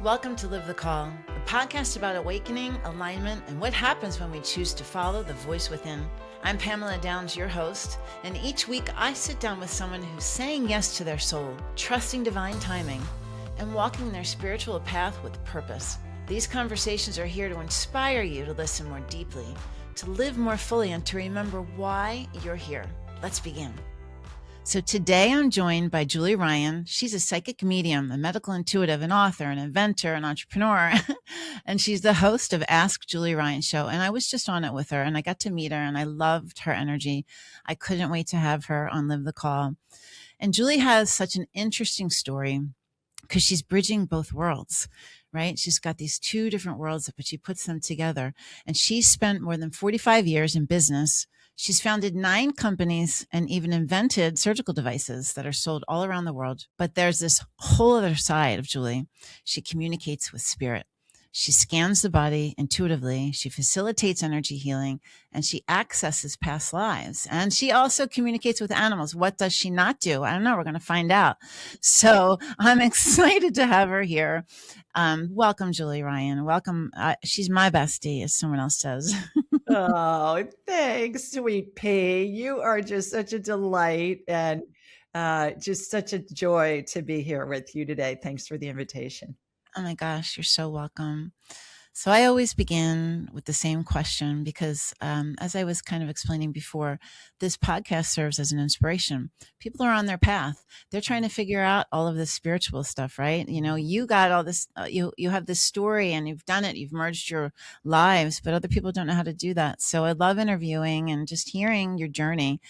Welcome to Live the Call, a podcast about awakening, alignment, and what happens when we choose to follow the voice within. I'm Pamela Downes, your host, and each week I sit down with someone who's saying yes to their soul, trusting divine timing, and walking their spiritual path with purpose. These conversations are here to inspire you to listen more deeply, to live more fully, and to remember why you're here. Let's begin. So today I'm joined by Julie Ryan. She's a psychic medium, a medical intuitive, an author, an inventor, an entrepreneur. And she's the host of Ask Julie Ryan Show. And I was just on it with her and I got to meet her and I loved her energy. I couldn't wait to have her on Live the Call. And Julie has such an interesting story because she's bridging both worlds, right? She's got these two different worlds, but she puts them together. And she's spent more than 45 years in business. She's founded 9 companies and even invented surgical devices that are sold all around the world. But there's this whole other side of Julie. She communicates with spirit. She scans the body intuitively. She facilitates energy healing and she accesses past lives. And she also communicates with animals. What does she not do? I don't know. We're going to find out. So I'm excited to have her here. Welcome, Julie Ryan. Welcome. She's my bestie, as someone else says. Oh, thanks, sweet pea. You are just such a delight and just such a joy to be here with you today. Thanks for the invitation. Oh my gosh, you're so welcome. So I always begin with the same question because, as I was kind of explaining before, this podcast serves as an inspiration. People are on their path. They're trying to figure out all of this spiritual stuff, right? You know, you got all this, you have this story and you've done it. You've merged your lives, but other people don't know how to do that. So I love interviewing and just hearing your journey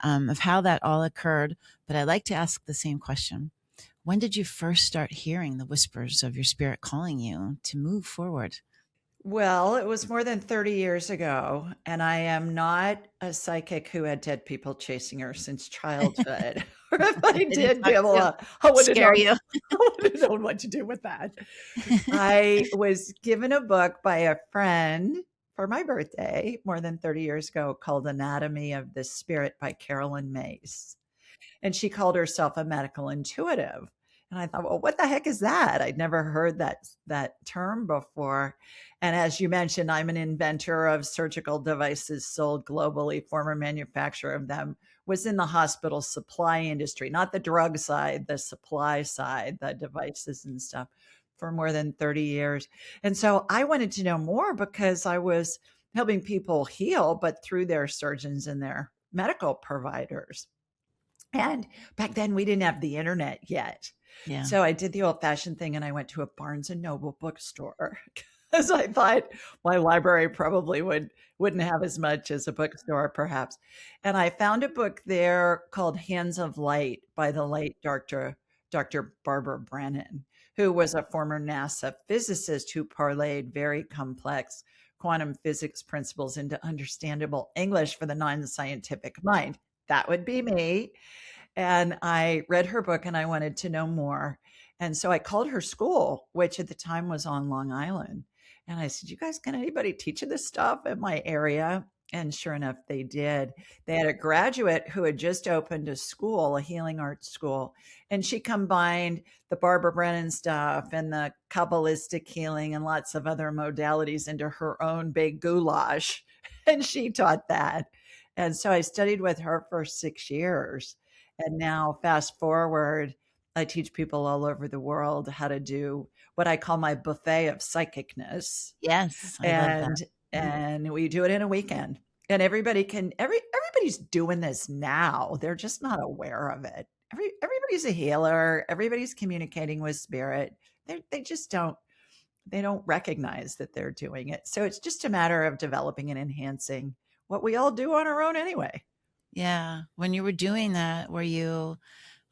of how that all occurred. But I like to ask the same question. When did you first start hearing the whispers of your spirit calling you to move forward? Well, it was more than 30 years ago, and I am not a psychic who had dead people chasing her since childhood. Or if I did, Pamela, I would have Scare known, you. I would have known what to do with that. I was given a book by a friend for my birthday more than 30 years ago called Anatomy of the Spirit by Carolyn Mace. And she called herself a medical intuitive. And I thought, well, what the heck is that? I'd never heard that term before. And as you mentioned, I'm an inventor of surgical devices sold globally. Former manufacturer of them was in the hospital supply industry, not the drug side, the supply side, the devices and stuff for more than 30 years. And so I wanted to know more because I was helping people heal, but through their surgeons and their medical providers. And back then we didn't have the internet yet. Yeah. So I did the old fashioned thing and I went to a Barnes and Noble bookstore because I thought my library probably wouldn't have as much as a bookstore perhaps. And I found a book there called Hands of Light by the late Dr. Barbara Brennan, who was a former NASA physicist who parlayed very complex quantum physics principles into understandable English for the non-scientific mind. That would be me. And I read her book and I wanted to know more. And so I called her school, which at the time was on Long Island. And I said, you guys, can anybody teach this stuff in my area? And sure enough, they did. They had a graduate who had just opened a school, a healing arts school. And she combined the Barbara Brennan stuff and the Kabbalistic healing and lots of other modalities into her own big goulash. And she taught that. And so I studied with her for 6 years. And now fast forward, I teach people all over the world how to do what I call my buffet of psychicness. Yes. I love that. And we do it in a weekend. And everybody's doing this now. They're just not aware of it. Everybody's a healer. Everybody's communicating with spirit. They just they don't recognize that they're doing it. So it's just a matter of developing and enhancing what we all do on our own anyway. Yeah. When you were doing that, were you,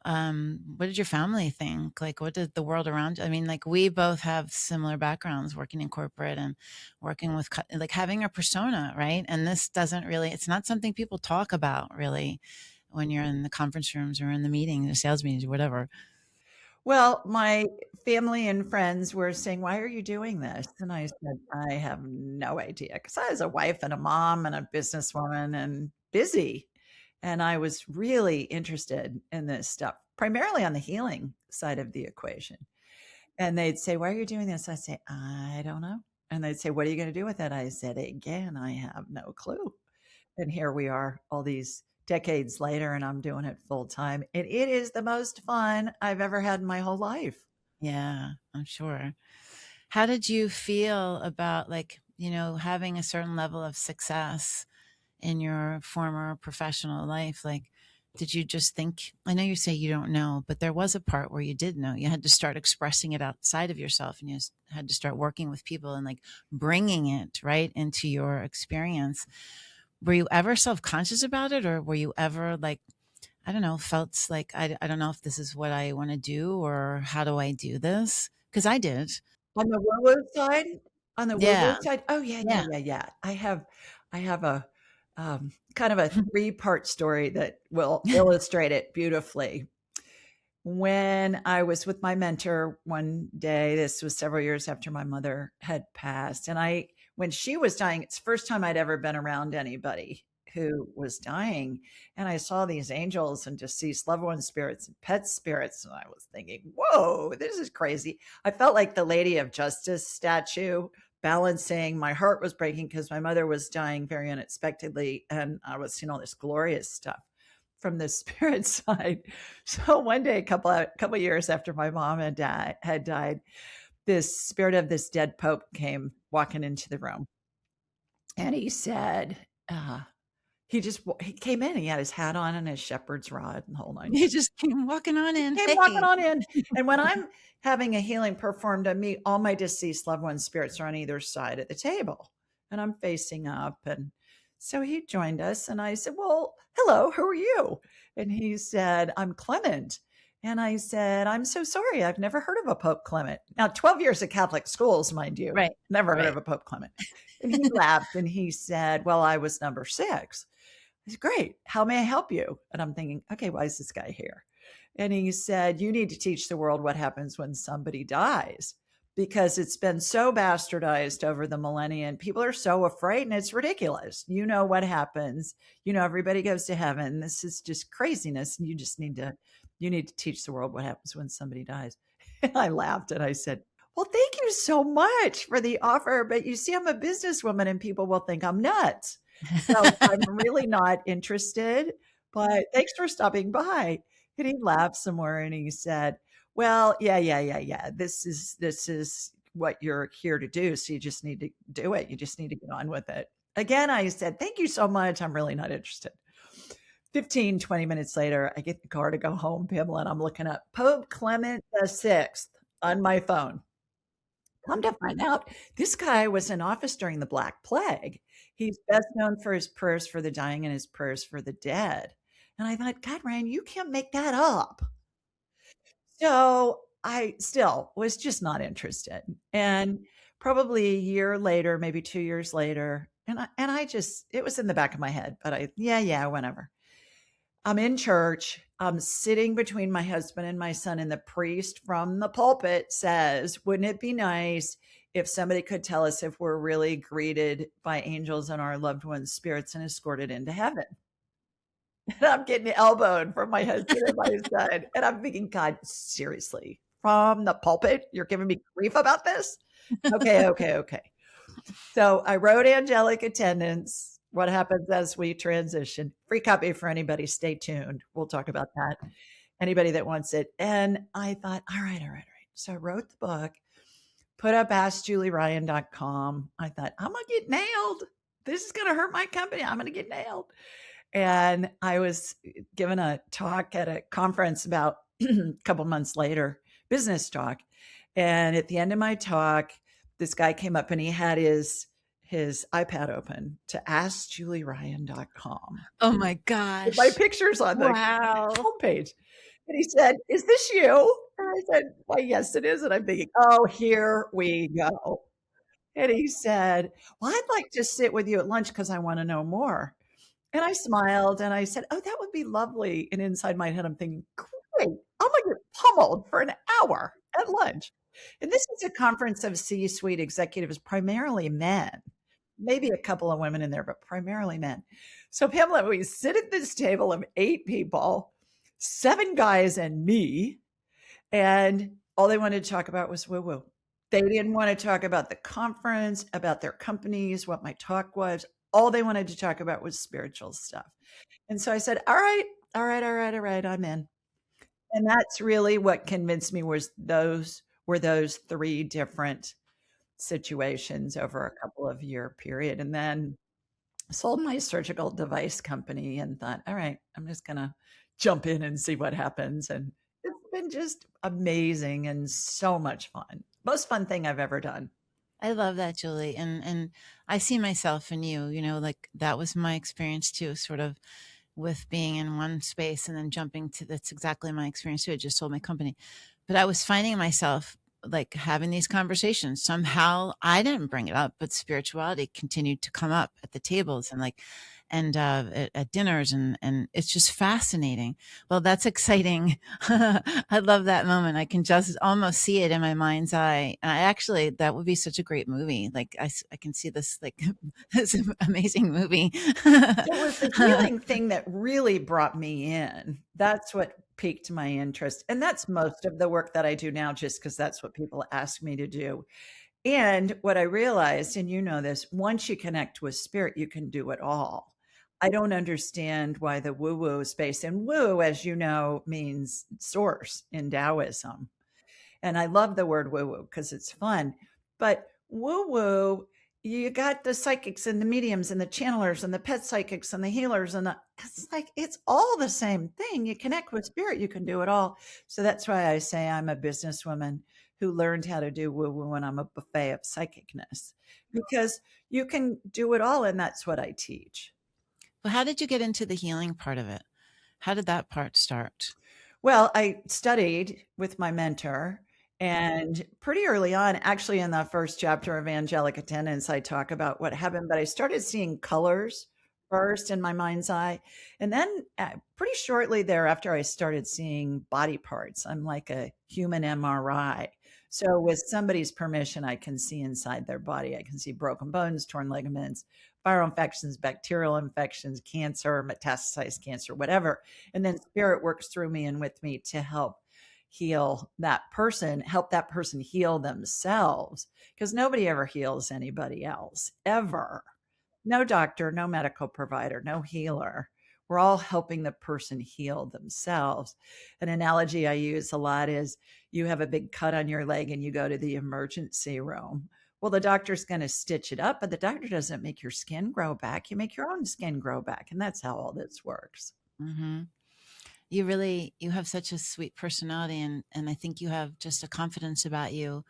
what did your family think? Like, what did the world around you? I mean, like we both have similar backgrounds working in corporate and working with like having a persona, right? And this doesn't really, it's not something people talk about really when you're in the conference rooms or in the meetings or sales meetings or whatever. Well, my family and friends were saying, why are you doing this? And I said, I have no idea. Because I was a wife and a mom and a businesswoman and busy. And I was really interested in this stuff, primarily on the healing side of the equation. And they'd say, "Why are you doing this?" I say, "I don't know." And they'd say, "What are you going to do with it?" I said, "Again, I have no clue." And here we are all these decades later, and I'm doing it full time. And it is the most fun I've ever had in my whole life. Yeah, I'm sure. How did you feel about, like, having a certain level of success in your former professional life? Like, did you just think, I know you say you don't know, but there was a part where you did know. You had to start expressing it outside of yourself, and you had to start working with people and like bringing it right into your experience. Were you ever self-conscious about it, or were you ever like, I don't know, felt like, I don't know if this is what I want to do, or how do I do this? Because I did. On the woo-woo side? On the Yeah. woo-woo side? Oh, yeah, yeah, Yeah. yeah, yeah. I have a, kind of a three-part story that will illustrate it beautifully. When I was with my mentor one day, this was several years after my mother had passed, and when she was dying, it's the first time I'd ever been around anybody who was dying, and I saw these angels and deceased loved one spirits and pet spirits, and I was thinking, "Whoa, this is crazy." I felt like the Lady of Justice statue balancing. My heart was breaking because my mother was dying very unexpectedly, and I was seeing all this glorious stuff from the spirit side. So one day, a couple years after my mom had died, this spirit of this dead pope came walking into the room, and he said, he came in. He had his hat on and his shepherd's rod and the whole nine. You just came walking on in. Came walking Hey. on in, and when I'm having a healing performed on me, all my deceased loved ones' spirits are on either side of the table, and I'm facing up. And so he joined us, and I said, "Well, hello, who are you?" And he said, "I'm Clement." And I said, "I'm so sorry, I've never heard of a Pope Clement." Now, 12 years of Catholic schools, mind you, Right. never heard of Right. a Pope Clement. And he laughed and he said, "Well, I was number 6." I said, "Great. How may I help you?" And I'm thinking, okay, why is this guy here? And he said, "You need to teach the world what happens when somebody dies, because it's been so bastardized over the millennia and people are so afraid, and it's ridiculous. You know what happens. Everybody goes to heaven. This is just craziness. And you need to teach the world what happens when somebody dies." And I laughed and I said, "Well, thank you so much for the offer. But you see, I'm a businesswoman and people will think I'm nuts. So I'm really not interested, but thanks for stopping by." And he laughed some more and he said, "Well, yeah, yeah, yeah, yeah. This is what you're here to do. So you just need to do it. You just need to get on with it." Again, I said, "Thank you so much. I'm really not interested." 15, 20 minutes later, I get in the car to go home, Pamela, and I'm looking up Pope Clement VI on my phone. Come to find out, this guy was in office during the Black Plague. He's best known for his prayers for the dying and his prayers for the dead. And I thought, God, Ryan, you can't make that up. So I still was just not interested. And probably a year later, maybe 2 years later, and I just, it was in the back of my head, but yeah, whenever. I'm in church. I'm sitting between my husband and my son, and the priest from the pulpit says, "Wouldn't it be nice if somebody could tell us if we're really greeted by angels and our loved ones' spirits and escorted into heaven?" And I'm getting elbowed from my husband and my son. And I'm thinking, God, seriously, from the pulpit, you're giving me grief about this? Okay, okay, okay. So I wrote angelic attendants. What happens as we transition? Free copy for anybody. Stay tuned. We'll talk about that. Anybody that wants it. And I thought, all right, all right, all right. So I wrote the book, put up askjulieryan.com. I thought, I'm going to get nailed. This is going to hurt my company. I'm going to get nailed. And I was given a talk at a conference about a couple months later, business talk. And at the end of my talk, this guy came up and he had his iPad open to askjulieryan.com. Oh my With my gosh. pictures on the Wow. homepage. And he said, "Is this you?" And I said, "Why, yes, it is." And I'm thinking, oh, here we go. And he said, "Well, I'd like to sit with you at lunch because I want to know more." And I smiled and I said, "Oh, that would be lovely." And inside my head, I'm thinking, great, I'm going to get pummeled for an hour at lunch. And this is a conference of C-suite executives, primarily men, maybe a couple of women in there, but primarily men. So, Pamela, we sit at this table of 8 people, 7 guys and me. And all they wanted to talk about was woo woo. They didn't want to talk about the conference, about their companies, what my talk was. All they wanted to talk about was spiritual stuff. And so I said, all right, all right, all right, all right, I'm in. And that's really what convinced me was those three different situations over a couple of year period. And then sold my surgical device company and thought, all right, I'm just going to jump in and see what happens. And it's been just amazing and so much fun. Most fun thing I've ever done. I love that, Julie. And I see myself in you, like that was my experience too, sort of with being in one space and then jumping to that's exactly my experience too. I just sold my company. But I was finding myself like having these conversations. Somehow I didn't bring it up, but spirituality continued to come up at the tables and at dinners and it's just fascinating. Well, that's exciting. I love that moment. I can just almost see it in my mind's eye. And that would be such a great movie. Like I can see this like this amazing movie. It was the healing thing that really brought me in. That's what piqued my interest. And that's most of the work that I do now, just because that's what people ask me to do. And what I realized, and you know this, once you connect with spirit, you can do it all. I don't understand why the woo woo space, and woo, as you know, means source in Taoism. And I love the word woo woo because it's fun. But woo woo, you got the psychics and the mediums and the channelers and the pet psychics and the healers. It's like, it's all the same thing. You connect with spirit, you can do it all. So that's why I say I'm a businesswoman who learned how to do woo woo and I'm a buffet of psychicness because you can do it all. And that's what I teach. Well, how did you get into the healing part of it? How did that part start? Well, I studied with my mentor, and pretty early on, actually, in the first chapter of Angelic Attendance, I talk about what happened, but I started seeing colors first in my mind's eye. And then pretty shortly thereafter, I started seeing body parts. I'm like a human MRI. So, with somebody's permission, I can see inside their body. I can see broken bones, torn ligaments, viral infections, bacterial infections, cancer, metastasized cancer, whatever. And then spirit works through me and with me to help heal that person, help that person heal themselves, because nobody ever heals anybody else, ever. No doctor, no medical provider, no healer. We're all helping the person heal themselves. An analogy I use a lot is you have a big cut on your leg and you go to the emergency room. Well, the doctor's going to stitch it up, but the doctor doesn't make your skin grow back. You make your own skin grow back. And that's how all this works. Mm-hmm. You have such a sweet personality and I think you have just a confidence about you.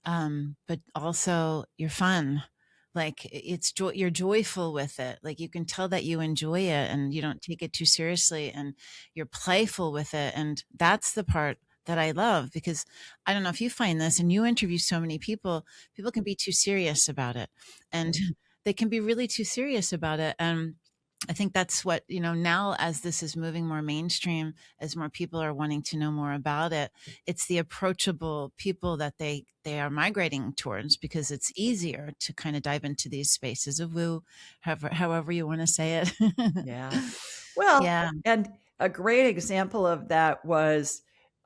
But also you're fun. Like you're joyful with it. Like you can tell that you enjoy it and you don't take it too seriously and you're playful with it. And that's the part that I love because I don't know if you find this and you interview so many people can be too serious about it and they can be really too serious about it. And I think that's what, now as this is moving more mainstream, as more people are wanting to know more about it, it's the approachable people that they are migrating towards because it's easier to kind of dive into these spaces of woo, however you want to say it. Yeah. Well, Yeah. and a great example of that was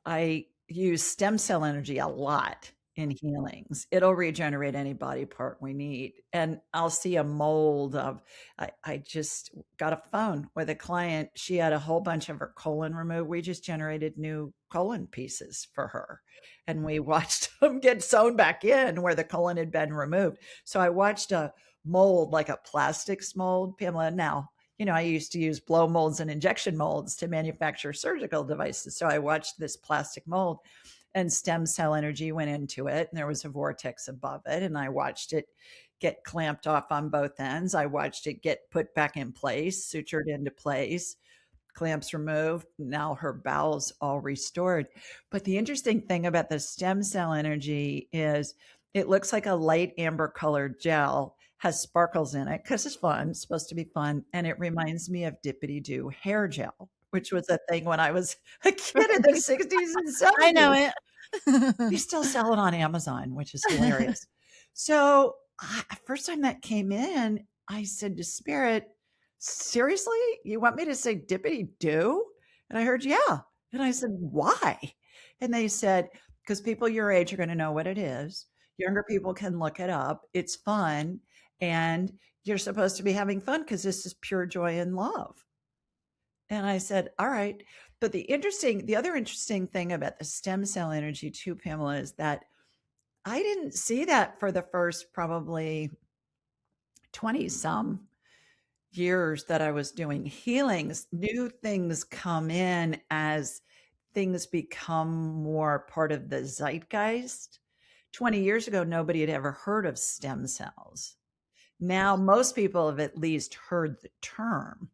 I use stem cell energy a lot in healings. It'll regenerate any body part we need. And I'll see a mold of, I just got a phone with a client. She had a whole bunch of her colon removed. We just generated new colon pieces for her. And we watched them get sewn back in where the colon had been removed. So I watched a mold, like a plastics mold, Pamela. Now, I used to use blow molds and injection molds to manufacture surgical devices. So I watched this plastic mold and stem cell energy went into it. And there was a vortex above it. And I watched it get clamped off on both ends. I watched it get put back in place, sutured into place, clamps removed. Now her bowels all restored. But the interesting thing about the stem cell energy is it looks like a light amber colored gel, has sparkles in it because it's fun. It's supposed to be fun. And it reminds me of Dippity Doo hair gel, which was a thing when I was a kid in the 60s and 70s. I know it. We still sell it on Amazon, which is hilarious. So first time that came in, I said to Spirit, seriously? You want me to say Dippity Doo? And I heard, yeah. And I said, why? And they said, because people your age are going to know what it is. Younger people can look it up. It's fun. And you're supposed to be having fun because this is pure joy and love. And I said, all right. But the other interesting thing about the stem cell energy too, Pamela, is that I didn't see that for the first probably 20 some years that I was doing healings. New things come in as things become more part of the zeitgeist. 20 years ago, nobody had ever heard of stem cells. Now, most people have at least heard the term.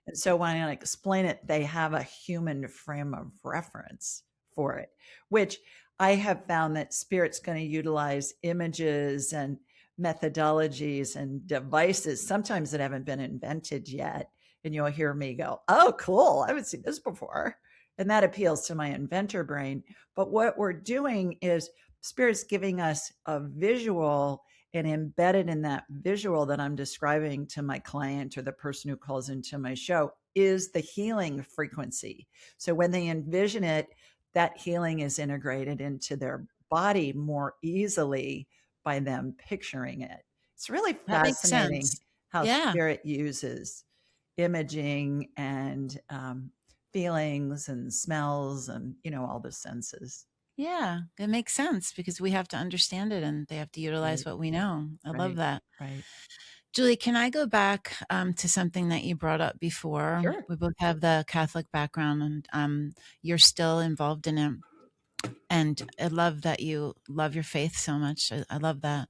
And so when I explain it, they have a human frame of reference for it, which I have found that Spirit's going to utilize images and methodologies and devices, sometimes that haven't been invented yet. And you'll hear me go, oh, cool. I haven't seen this before. And that appeals to my inventor brain. But what we're doing is Spirit's giving us a visual, and embedded in that visual that I'm describing to my client or the person who calls into my show is the healing frequency. So when they envision it, that healing is integrated into their body more easily by them picturing it. It's really That makes fascinating sense. how Yeah. Spirit uses imaging and feelings and smells and, all the senses. Yeah. It makes sense because we have to understand it and they have to utilize Right, what we know. I love right, that. right. Julie, can I go back to something that you brought up before? Sure. We both have the Catholic background and you're still involved in it. And I love that you love your faith so much. I love that.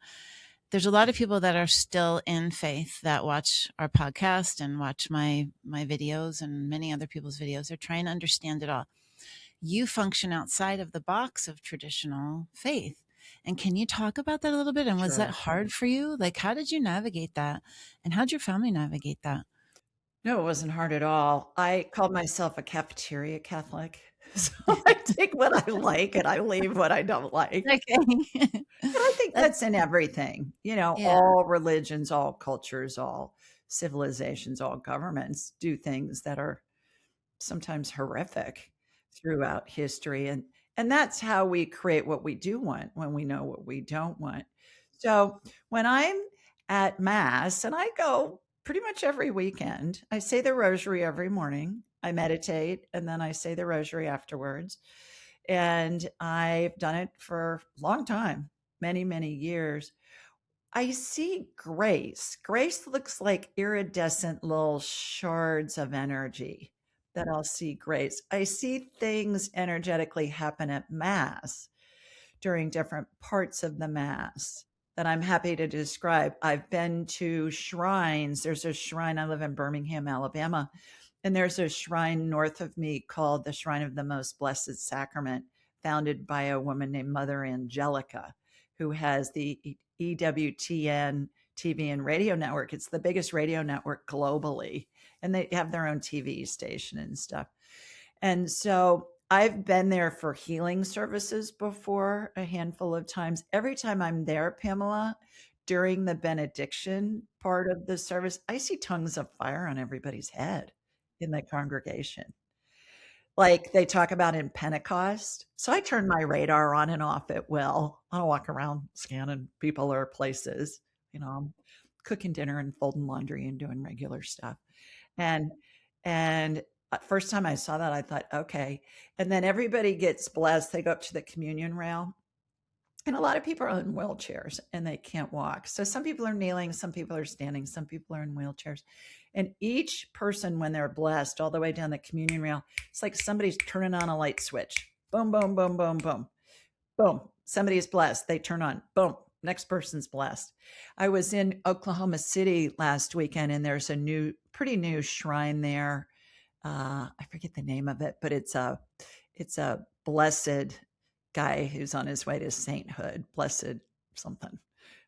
There's a lot of people that are still in faith that watch our podcast and watch my videos and many other people's videos. They're trying to understand it all. You function outside of the box of traditional faith. And can you talk about that a little bit? And was that Sure. hard for you? Like, how did you navigate that? And how did your family navigate that? No, it wasn't hard at all. I called myself a cafeteria Catholic. So I take what I like and I leave what I don't like. Okay. And I think That's, that's in everything, yeah. all religions, all cultures, all civilizations, all governments do things that are sometimes horrific throughout history. And that's how we create what we do want when we know what we don't want. So when I'm at mass, and I go pretty much every weekend, I say the rosary every morning, I meditate, and then I say the rosary afterwards. And I've done it for a long time, many, many years. I see grace. Grace looks like iridescent little shards of energy that I'll see grace. I see things energetically happen at Mass during different parts of the Mass that I'm happy to describe. I've been to shrines. There's a shrine, I live in Birmingham, Alabama, and there's a shrine north of me called the Shrine of the Most Blessed Sacrament, founded by a woman named Mother Angelica, who has the EWTN TV and radio network. It's the biggest radio network globally, and they have their own TV station and stuff. And so I've been there for healing services before a handful of times. Every time I'm there, Pamela, during the benediction part of the service, I see tongues of fire on everybody's head in the congregation, like they talk about in Pentecost. So I turn my radar on and off at will. I don't walk around scanning people or places. I'm cooking dinner and folding laundry and doing regular stuff. And and first time I saw that, I thought, okay. And then everybody gets blessed. They go up to the communion rail. And a lot of people are in wheelchairs and they can't walk. So some people are kneeling, some people are standing, some people are in wheelchairs. And each person, when they're blessed all the way down the communion rail, it's like somebody's turning on a light switch. Boom, boom, boom, boom, boom. Boom. Somebody's blessed. They turn on. Boom. Next person's blessed. I was in Oklahoma City last weekend and there's a pretty new shrine there. I forget the name of it, but it's a blessed guy who's on his way to sainthood, blessed something.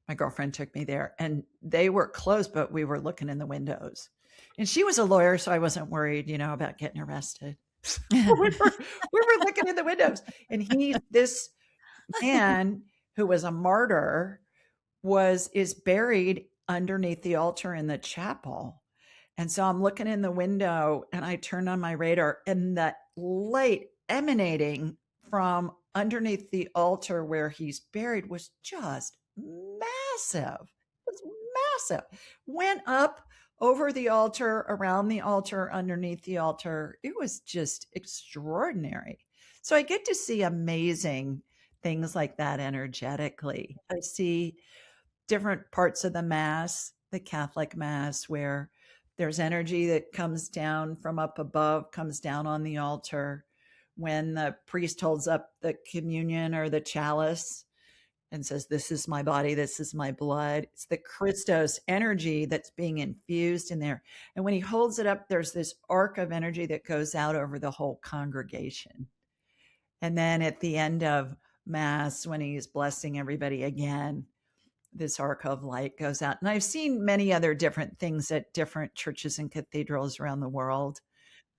My girlfriend took me there and they were closed, but we were looking in the windows. And she was a lawyer, so I wasn't worried, about getting arrested. we were looking in the windows. And this man who was a martyr is buried underneath the altar in the chapel. And so I'm looking in the window and I turned on my radar and the light emanating from underneath the altar where he's buried was just massive. It was massive. Went up over the altar, around the altar, underneath the altar. It was just extraordinary. So I get to see amazing things like that energetically. I see different parts of the Mass, the Catholic Mass, where there's energy that comes down from up above, comes down on the altar. When the priest holds up the communion or the chalice and says, "This is my body, this is my blood," it's the Christos energy that's being infused in there. And when he holds it up, there's this arc of energy that goes out over the whole congregation. And then at the end of Mass, when he's blessing everybody again, this arc of light goes out. And I've seen many other different things at different churches and cathedrals around the world.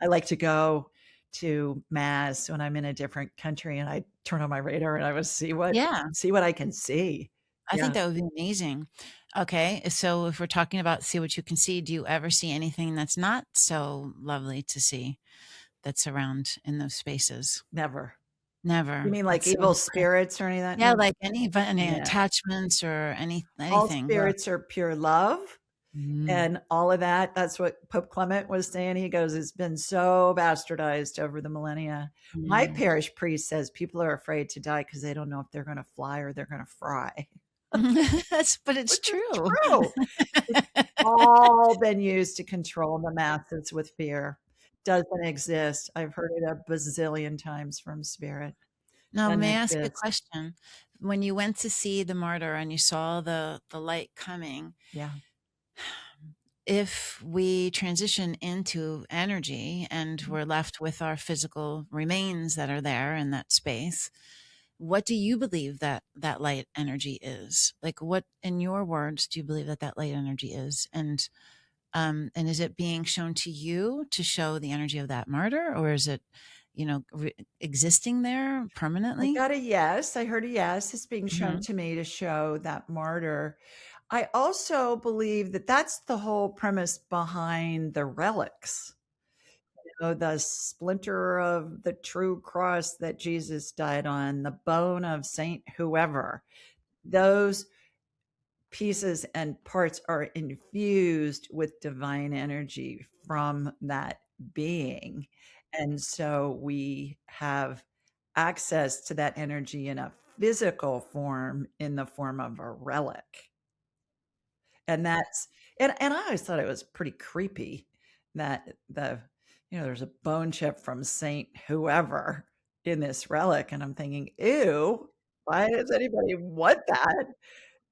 I like to go to Mass when I'm in a different country, and I turn on my radar and I would see what Yeah. I can see. I Yeah. think that would be amazing. Okay, so if we're talking about see what you can see, do you ever see anything that's not so lovely to see that's around in those spaces? Never. Never. You mean like That's so evil incredible. spirits or any of that? Yeah, No. like any Yeah. attachments or All anything where spirits are pure love. And all of that, that's what Pope Clement was saying. He goes, it's been so bastardized over the millennia. My parish priest says people are afraid to die because they don't know if they're going to fly or they're going to fry. But it's Which is true. true. It's all been used to control the masses with fear. Doesn't exist. I've heard it a bazillion times from spirit. Now, Doesn't may I ask you a exist. question? When you went to see the martyr and you saw the light coming, Yeah. if we transition into energy and we're left with our physical remains that are there in that space, what do you believe that light energy is? Like, what, in your words, do you believe that light energy is? And is it being shown to you to show the energy of that martyr, or is it, existing there I permanently? got a yes. I heard a yes. It's being shown Mhm. to me to show that martyr. I also believe that that's the whole premise behind the relics. The splinter of the true cross that Jesus died on, the bone of Saint whoever. Those pieces and parts are infused with divine energy from that being. And so we have access to that energy in a physical form, in the form of a relic. And that's and I always thought it was pretty creepy that there's a bone chip from Saint whoever in this relic, and I'm thinking, ew, why does anybody want that?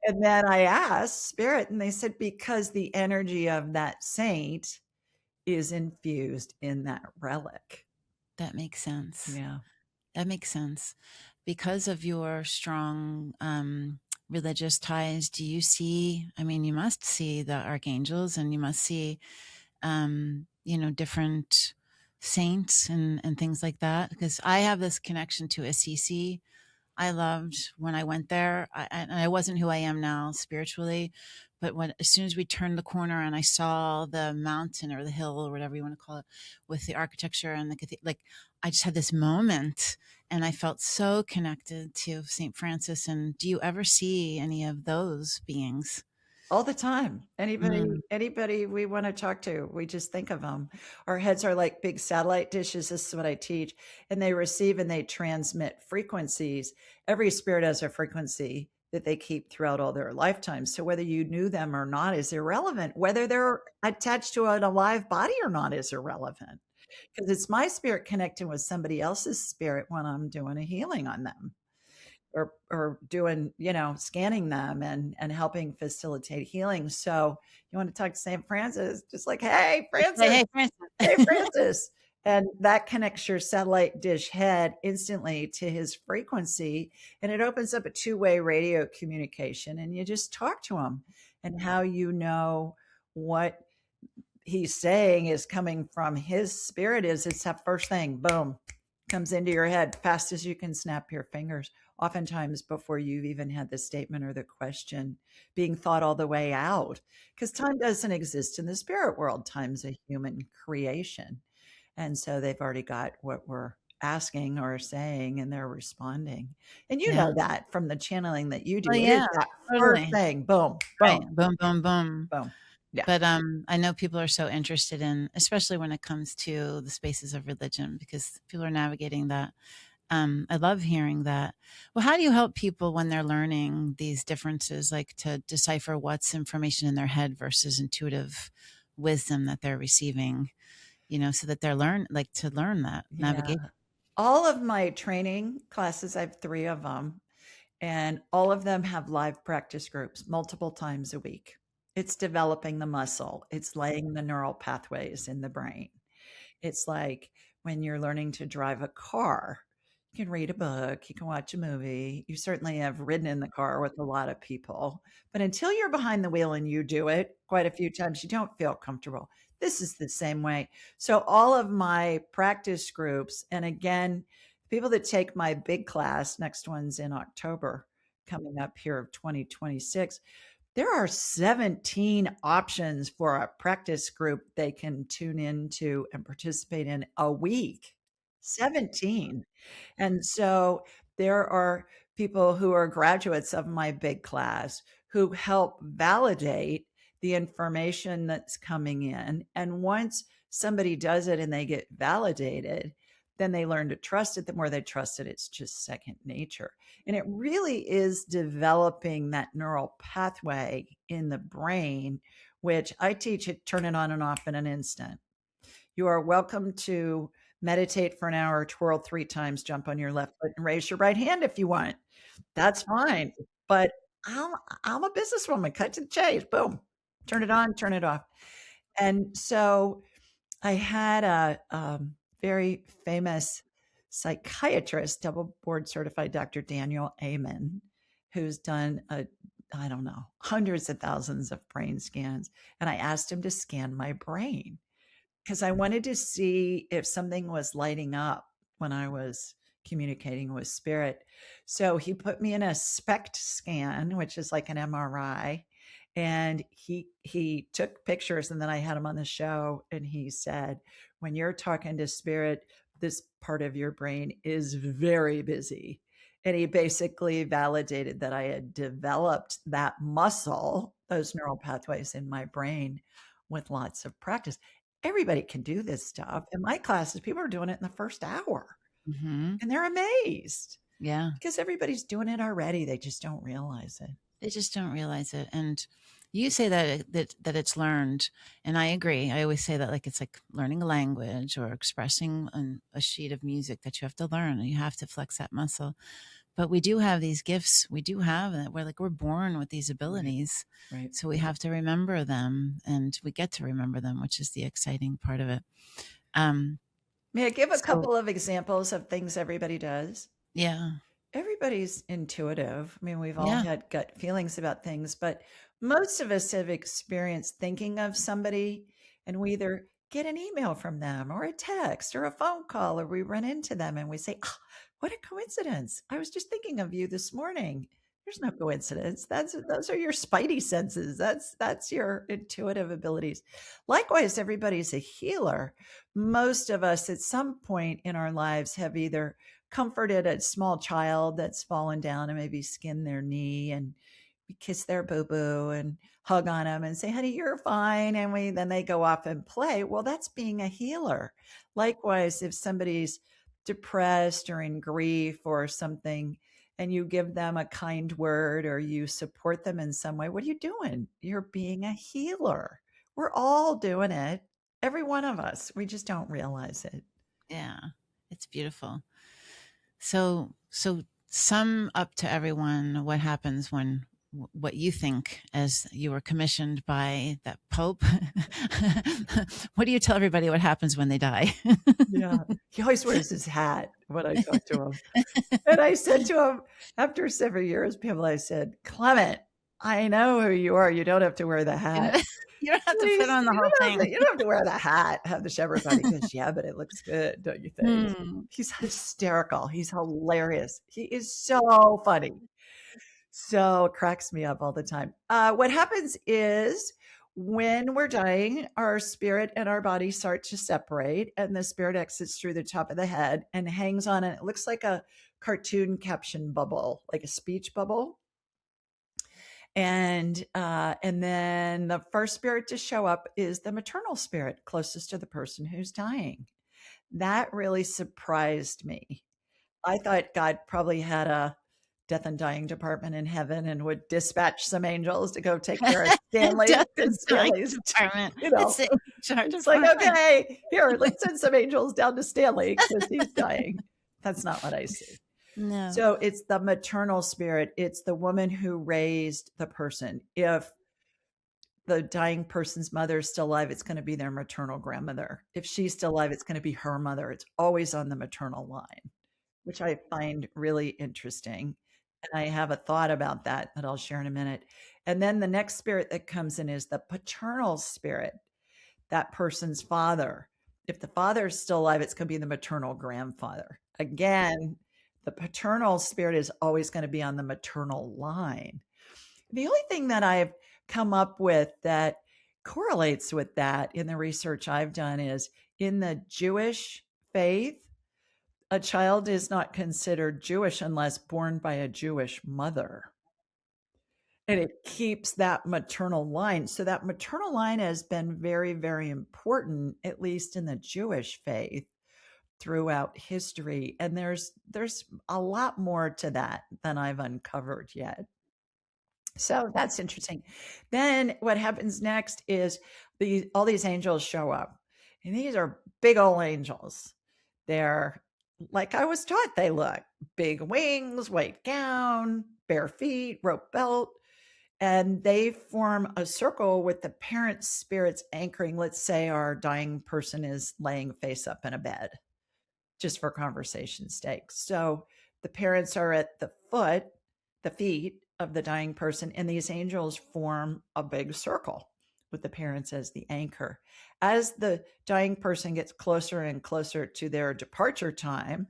And then I asked Spirit, and they said because the energy of that saint is infused in that relic. That makes sense. Yeah. That makes sense. Because of your strong religious ties, do you see, I mean, you must see the archangels and you must see, different saints and things like that. Because I have this connection to Assisi. I loved when I went there. I wasn't who I am now spiritually, but as soon as we turned the corner and I saw the mountain or the hill or whatever you want to call it, with the architecture and like I just had this moment, and I felt so connected to Saint Francis. And do you ever see any of those beings? All the time. Mm. Anybody we want to talk to, we just think of them. Our heads are like big satellite dishes. This is what I teach. And they receive and they transmit frequencies. Every spirit has a frequency that they keep throughout all their lifetimes. So whether you knew them or not is irrelevant. Whether they're attached to an alive body or not is irrelevant. Because it's my spirit connecting with somebody else's spirit when I'm doing a healing on them. Or doing, scanning them and helping facilitate healing. So you want to talk to St. Francis, just like, hey, Francis, Hey, Francis. hey, Francis. And that connects your satellite dish head instantly to his frequency. And it opens up a two-way radio communication. And you just talk to him. And how you know what he's saying is coming from his spirit is it's that first thing, boom, comes into your head fast as you can snap your fingers, oftentimes before you've even had the statement or the question being thought all the way out. Because time doesn't exist in the spirit world, time's a human creation. And so they've already got what we're asking or saying, and they're responding. And you know Yeah. that from the channeling that you do. Oh, It is yeah, that first totally. thing, boom, Right. boom, Boom, boom, boom. boom. Yeah. But, I know people are so interested in, especially when it comes to the spaces of religion, because people are navigating that. I love hearing that. Well, how do you help people when they're learning these differences, like to decipher what's information in their head versus intuitive wisdom that they're receiving, so that they're to learn that, Yeah. navigate? All of my training classes, I have 3 of them, and all of them have live practice groups multiple times a week. It's developing the muscle. It's laying the neural pathways in the brain. It's like when you're learning to drive a car, you can read a book, you can watch a movie. You certainly have ridden in the car with a lot of people, but until you're behind the wheel and you do it quite a few times, you don't feel comfortable. This is the same way. So all of my practice groups, and again, people that take my big class, next one's in October, coming up here of 2026, there are 17 options for a practice group they can tune into and participate in a week. 17. And so there are people who are graduates of my big class who help validate the information that's coming in. And once somebody does it and they get validated, then they learn to trust it. The more they trust it, it's just second nature. And it really is developing that neural pathway in the brain, which I teach it, turn it on and off in an instant. You are welcome to meditate for an hour, twirl 3 times, jump on your left foot, and raise your right hand if you want. That's fine. But I'm, I'm a businesswoman, cut to the chase, boom, turn it on, turn it off. And so I had a very famous psychiatrist, double board certified Dr. Daniel Amen, who's done I don't know, hundreds of thousands of brain scans. And I asked him to scan my brain because I wanted to see if something was lighting up when I was communicating with spirit. So he put me in a SPECT scan, which is like an MRI, and he took pictures, and then I had him on the show, and he said, when you're talking to spirit, this part of your brain is very busy. And he basically validated that I had developed that muscle, those neural pathways in my brain with lots of practice. Everybody can do this stuff. In my classes, people are doing it in the first hour Hmm. and they're amazed Yeah. because everybody's doing it already. They just don't realize it. They just don't realize it. And you say that it's learned, and I agree. I always say that, like, it's like learning a language or expressing on a sheet of music that you have to learn, and you have to flex that muscle. But we do have these gifts. We do have that. We're born with these Right. abilities. Right. So we have to remember them, and we get to remember them, which is the exciting part of it. Um, May I give a so couple of examples of things everybody does? yeah, Everybody's intuitive. I mean, we've all yeah, had gut feelings about things, but most of us have experienced thinking of somebody and we either get an email from them or a text or a phone call, or we run into them and we say, "Ah, what a coincidence. I was just thinking of you this morning." There's no coincidence. Those are your spidey senses. That's your intuitive abilities. Likewise, everybody's a healer. Most of us at some point in our lives have either comforted a small child that's fallen down and maybe skinned their knee, and we kiss their boo boo and hug on them and say, honey, you're fine. And then they go off and play. Well, that's being a healer. Likewise, if somebody's depressed or in grief or something, and you give them a kind word or you support them in some way, what are you doing? You're being a healer. We're all doing it. Every one of us. We just don't realize it. yeah. It's beautiful. So sum up to everyone what happens when what you think as you were commissioned by that Pope. What do you tell everybody what happens when they die? Yeah. He always wears his hat when I talk to him. And I said to him after several years, Pamela, I said, Clement, I know who you are. You don't have to wear the You know, hat. you don't have to put Please, on the whole thing. you don't have to wear the hat, have the shepherd's hat. He goes, yeah, but it looks good, don't you think? Hmm. He's hysterical. He's hilarious. He is so funny. So it cracks me up all the time. What happens is When we're dying, our spirit and our body start to separate, and the spirit exits through the top of the head and hangs on, and it looks like a cartoon caption bubble, like a speech bubble. And then the first spirit to show up is the maternal spirit closest to the person who's dying. That really surprised me. I thought God probably had a death and dying department in heaven and would dispatch some angels to go take care of Stanley Death because and Dying Stanley's, Department. you know, It's the HR it's like, department. okay, here, let's send some angels down to Stanley because he's dying. That's not what I see. No. So it's the maternal spirit. It's the woman who raised the person. If the dying person's mother is still alive, it's going to be their maternal grandmother. If she's still alive, it's going to be her mother. It's always on the maternal line, which I find really interesting. And I have a thought about that I'll share in a minute. And then the next spirit that comes in is the paternal spirit, that person's father. If the father is still alive, it's going to be the maternal grandfather. Again, the paternal spirit is always going to be on the maternal line. The only thing that I've come up with that correlates with that in the research I've done is in the Jewish faith, a child is not considered Jewish unless born by a Jewish mother. And it keeps that maternal line. So that maternal line has been very, very important, at least in the Jewish faith throughout history. And there's a lot more to that than I've uncovered yet. So that's interesting. Then what happens next is all these angels show up. And these are big old angels. They're like I was taught they look: big wings, white gown, bare feet, rope belt. And they form a circle with the parent spirits anchoring. Let's say our dying person is laying face up in a bed, just for conversation's sake. So the parents are at the feet of the dying person, and these angels form a big circle with the parents as the anchor. As the dying person gets closer and closer to their departure time,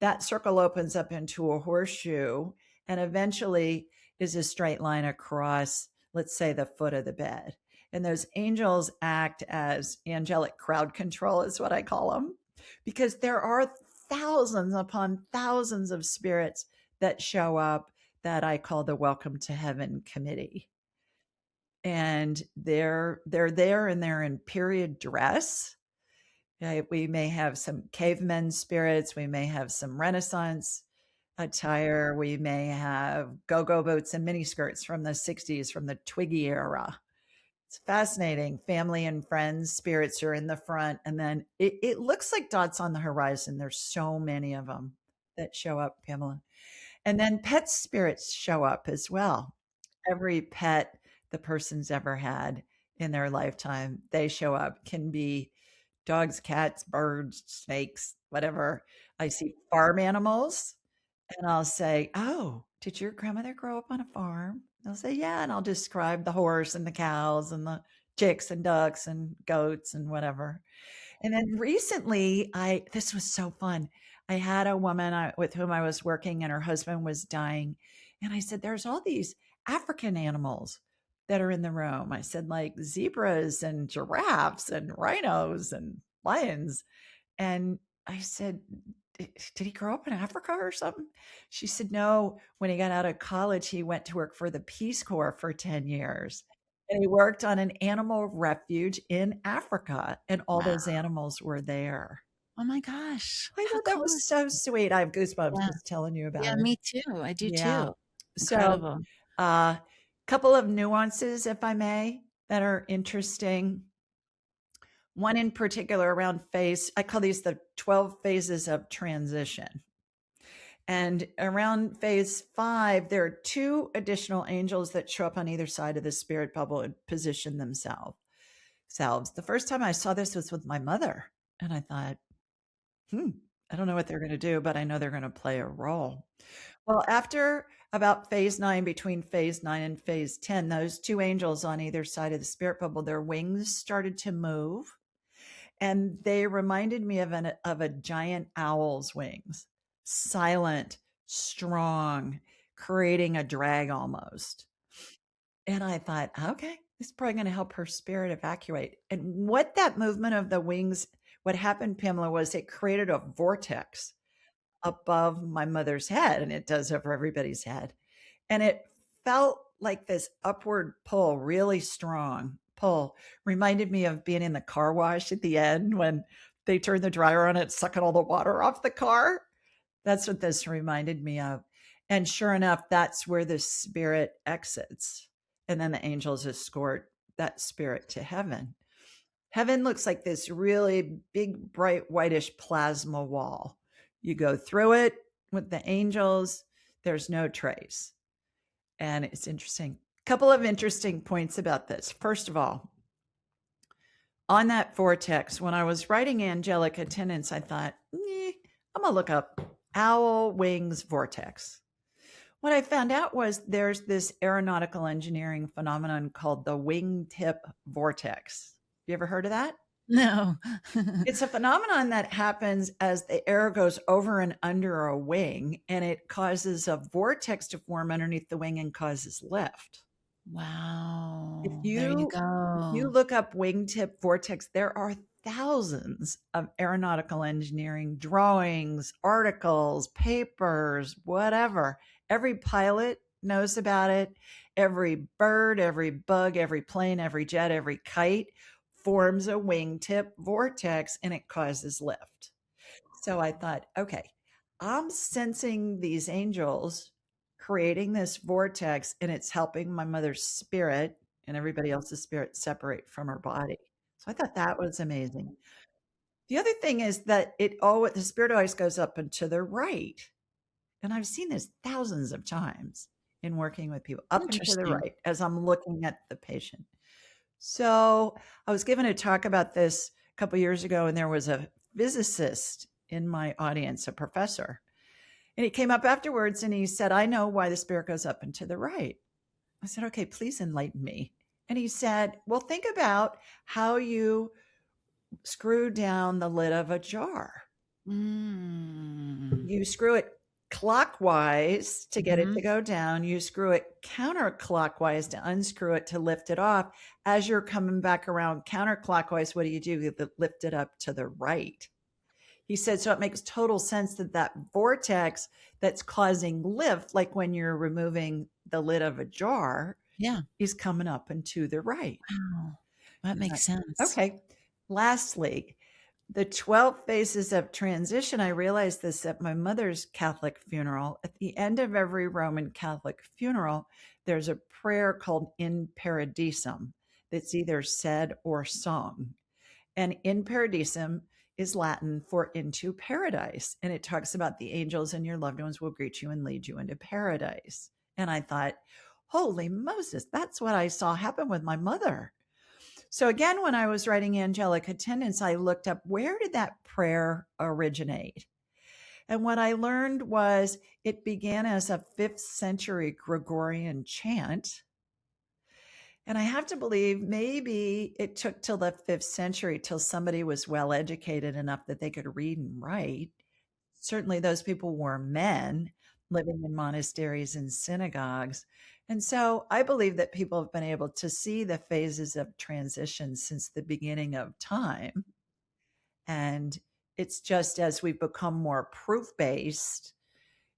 that circle opens up into a horseshoe and eventually is a straight line across, let's say, the foot of the bed. And those angels act as angelic crowd control, is what I call them, because there are thousands upon thousands of spirits that show up that I call the Welcome to Heaven Committee. And they're there and they're in period dress. We may have some cavemen spirits. We may have some Renaissance attire. We may have go-go boots and miniskirts from the 60s, from the Twiggy era. It's fascinating. Family and friends spirits are in the front. And then it looks like dots on the horizon. There's so many of them that show up, Pamela. And then pet spirits show up as well. Every pet the person's ever had in their lifetime, they show up. Can be dogs, cats, birds, snakes, whatever. I see farm animals and I'll say, "Oh, did your grandmother grow up on a farm?" They'll say, "Yeah." And I'll describe the horse and the cows and the chicks and ducks and goats and whatever. And then recently, this was so fun. I had a woman with whom I was working, and her husband was dying. And I said, "There's all these African animals that are in the room." I said, like zebras and giraffes and rhinos and lions. And I said, Did he grow up in Africa or something?" She said, "No. When he got out of college, he went to work for the Peace Corps for 10 years. And he worked on an animal refuge in Africa, and all Wow. those animals were there." Oh my gosh. I How thought that cool was is so sweet. I have goosebumps yeah. just telling you about Yeah, it. me too. I do Yeah. too. So, Incredible. a couple of nuances, if I may, that are interesting. One in particular around phase, I call these the 12 phases of transition. And around phase 5, there are 2 additional angels that show up on either side of the spirit bubble and position themselves. The first time I saw this was with my mother, and I thought, I don't know what they're going to do, but I know they're going to play a role. Well, after about phase 9, between phase 9 and phase 10, those 2 angels on either side of the spirit bubble, their wings started to move, and they reminded me of a giant owl's wings, silent, strong, creating a drag almost. And I thought, okay, it's probably going to help her spirit evacuate. And what that movement of the wings, what happened, Pamela, was it created a vortex above my mother's head, and it does over everybody's head. And it felt like this upward pull, really strong pull. Reminded me of being in the car wash at the end when they turn the dryer on, it's sucking all the water off the car. That's what this reminded me of. And sure enough, that's where the spirit exits. And then the angels escort that spirit to heaven. Heaven looks like this really big, bright, whitish plasma wall. You go through it with the angels, there's no trace. And it's interesting. A couple of interesting points about this. First of all, on that vortex, when I was writing angelic attendants, I thought, I'm going to look up owl wings vortex. What I found out was there's this aeronautical engineering phenomenon called the wingtip vortex. You ever heard of that? No. It's a phenomenon that happens as the air goes over and under a wing, and it causes a vortex to form underneath the wing and causes lift. Wow. If There you you go. look up wingtip vortex, there are thousands of aeronautical engineering drawings, articles, papers, whatever. Every pilot knows about it. Every bird, every bug, every plane, every jet, every kite forms a wingtip vortex, and it causes lift. So I thought, okay, I'm sensing these angels creating this vortex, and it's helping my mother's spirit and everybody else's spirit separate from her body. So I thought that was amazing. The other thing is that the spirit always goes up and to the right. And I've seen this thousands of times in working with people, up and to the Interesting. right as I'm looking at the patient. So I was given a talk about this a couple years ago, and there was a physicist in my audience, a professor. And he came up afterwards and he said, I know why the spirit goes up and to the right. I said, okay, please enlighten me. And he said, well, think about how you screw down the lid of a jar. You screw it clockwise to get it to go down. You screw it counterclockwise to unscrew it to lift it off. As you're coming back around counterclockwise, what do? You lift it up to the right. He said, so it makes total sense that vortex that's causing lift, like when you're removing the lid of a jar, is coming up and to the right. Wow. That makes sense. Okay. Lastly, the 12 phases of transition. I realized this at my mother's Catholic funeral. At the end of every Roman Catholic funeral, there's a prayer called In Paradisum that's either said or sung. And In Paradisum is Latin for into paradise. And it talks about the angels and your loved ones will greet you and lead you into paradise. And I thought, holy Moses, that's what I saw happen with my mother. So again, when I was writing angelic attendants, I looked up, where did that prayer originate? And what I learned was it began as a 5th century Gregorian chant. And I have to believe maybe it took till the 5th century till somebody was well educated enough that they could read and write. Certainly those people were men living in monasteries and synagogues. And so I believe that people have been able to see the phases of transition since the beginning of time. And it's just as we've become more proof-based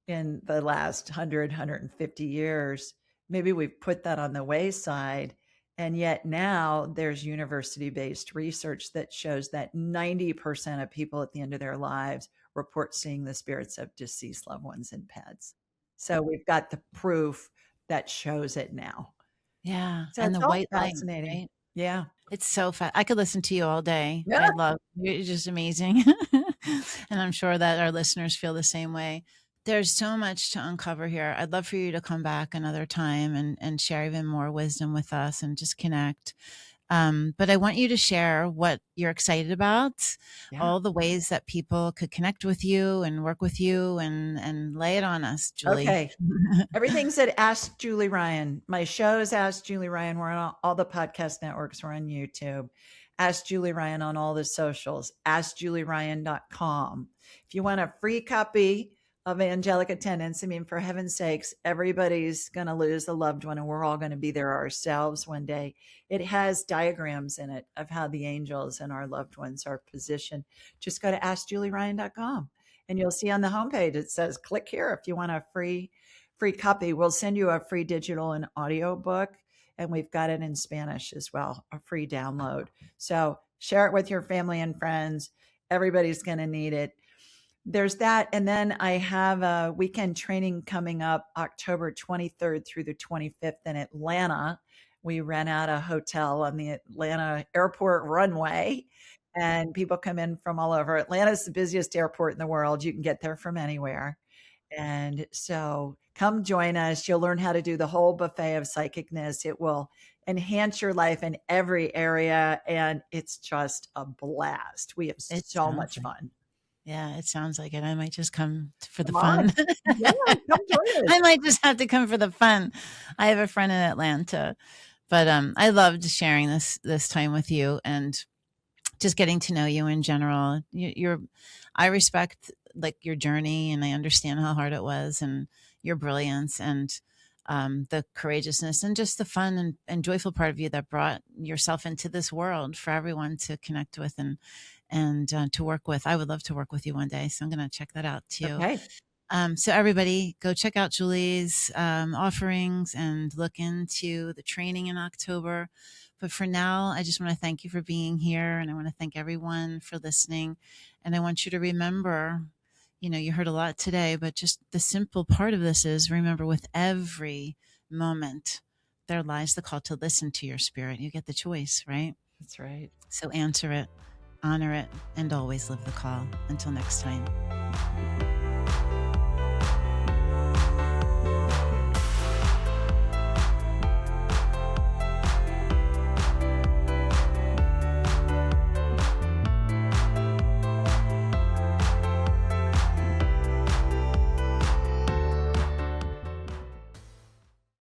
in the last 100, 150 years, maybe we've put that on the wayside. And yet now there's university-based research that shows that 90% of people at the end of their lives report seeing the spirits of deceased loved ones and pets. So we've got the proof that shows it now. Yeah. So And it's the all white light, fascinating. right? Yeah. It's so fun. I could listen to you all day. Yeah. I love you're just amazing. And I'm sure that our listeners feel the same way. There's so much to uncover here. I'd love for you to come back another time and share even more wisdom with us and just connect. But I want you to share what you're excited about, all the ways that people could connect with you and work with you and lay it on us, Julie. Okay. Everything's at Ask Julie Ryan. My show is Ask Julie Ryan. We're on all the podcast networks. We're on YouTube. Ask Julie Ryan on all the socials. AskJulieRyan.com. If you want a free copy of angelic attendants. I mean, for heaven's sakes, everybody's going to lose a loved one and we're all going to be there ourselves one day. It has diagrams in it of how the angels and our loved ones are positioned. Just go to askjulieryan.com and you'll see on the homepage, it says, click here if you want a free copy. We'll send you a free digital and audio book. And we've got it in Spanish as well, a free download. So share it with your family and friends. Everybody's going to need it. There's that. And then I have a weekend training coming up October 23rd through the 25th in Atlanta. We rent out a hotel on the Atlanta airport runway and people come in from all over. Atlanta's the busiest airport in the world. You can get there from anywhere. And so come join us. You'll learn how to do the whole buffet of psychicness. It will enhance your life in every area. And it's just a blast. We have so much fun. Yeah, it sounds like it. I might just come for the Come fun. Yeah, come join us. I might just have to come for the fun. I have a friend in Atlanta, but I loved sharing this time with you and just getting to know you in general. I respect like your journey, and I understand how hard it was, and your brilliance, and the courageousness, and just the fun and joyful part of you that brought yourself into this world for everyone to connect with and to work with. I would love to work with you one day, so I'm going to check that out too. Okay. So everybody go check out Julie's offerings and look into the training in October. But for now, I just want to thank you for being here. And I want to thank everyone for listening. And I want you to remember, you heard a lot today, but just the simple part of this is remember with every moment, there lies the call to listen to your spirit. You get the choice, right? That's right. So answer it, honor it, and always live the call. Until next time.